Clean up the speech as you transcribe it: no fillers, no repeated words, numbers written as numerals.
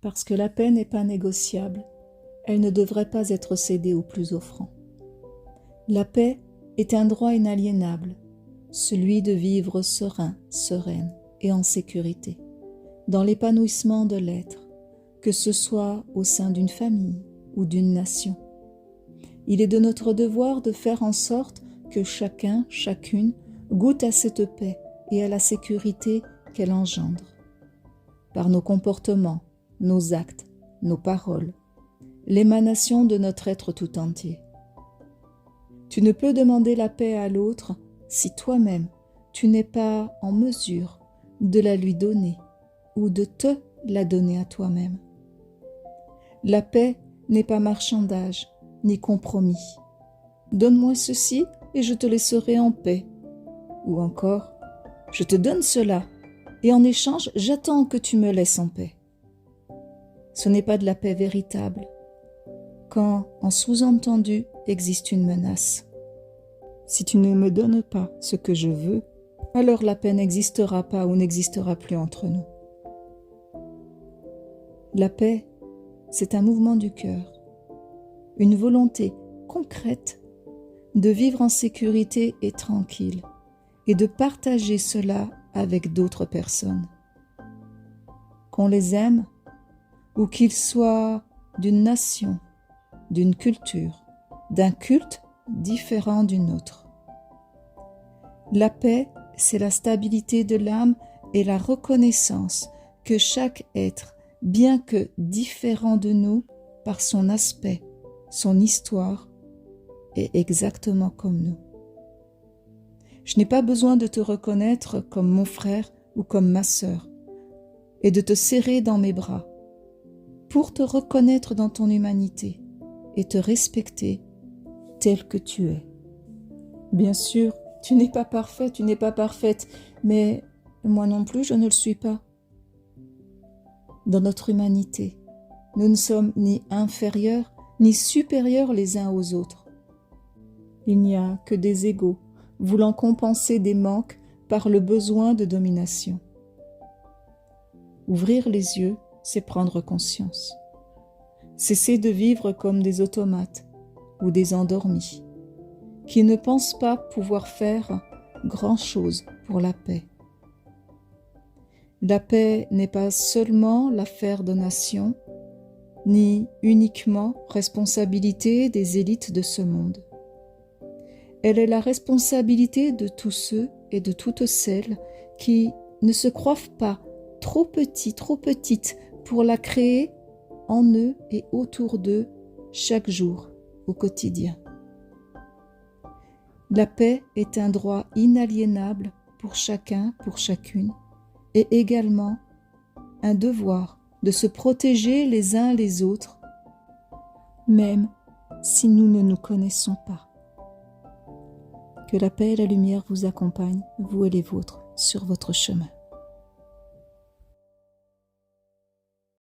Parce que la paix n'est pas négociable, elle ne devrait pas être cédée au plus offrant. La paix est un droit inaliénable, celui de vivre serein, sereine et en sécurité, dans l'épanouissement de l'être, que ce soit au sein d'une famille ou d'une nation. Il est de notre devoir de faire en sorte que chacun, chacune, goûte à cette paix et à la sécurité qu'elle engendre. Par nos comportements, nos actes, nos paroles, l'émanation de notre être tout entier. Tu ne peux demander la paix à l'autre si toi-même tu n'es pas en mesure de la lui donner ou de te la donner à toi-même. La paix n'est pas marchandage ni compromis. Donne-moi ceci et je te laisserai en paix. Ou encore, je te donne cela et en échange, j'attends que tu me laisses en paix. Ce n'est pas de la paix véritable, quand en sous-entendu existe une menace. Si tu ne me donnes pas ce que je veux, alors la paix n'existera pas ou n'existera plus entre nous. La paix, c'est un mouvement du cœur, une volonté concrète de vivre en sécurité et tranquille et de partager cela avec d'autres personnes. Qu'on les aime ou qu'ils soient d'une nation, d'une culture, d'un culte différent d'une autre. La paix, c'est la stabilité de l'âme et la reconnaissance que chaque être, bien que différent de nous par son aspect, son histoire, est exactement comme nous. Je n'ai pas besoin de te reconnaître comme mon frère ou comme ma sœur et de te serrer dans mes bras pour te reconnaître dans ton humanité et te respecter tel que tu es. Bien sûr, tu n'es pas parfait, tu n'es pas parfaite, mais moi non plus, je ne le suis pas. Dans notre humanité, nous ne sommes ni inférieurs ni supérieurs les uns aux autres. Il n'y a que des égaux, voulant compenser des manques par le besoin de domination. Ouvrir les yeux, c'est prendre conscience. Cesser de vivre comme des automates ou des endormis, qui ne pensent pas pouvoir faire grand-chose pour la paix. La paix n'est pas seulement l'affaire de nations, ni uniquement responsabilité des élites de ce monde. Elle est la responsabilité de tous ceux et de toutes celles qui ne se croient pas trop petits, trop petites pour la créer en eux et autour d'eux chaque jour, au quotidien. La paix est un droit inaliénable pour chacun, pour chacune, et également un devoir de se protéger les uns les autres, même si nous ne nous connaissons pas. Que la paix et la lumière vous accompagnent, vous et les vôtres, sur votre chemin.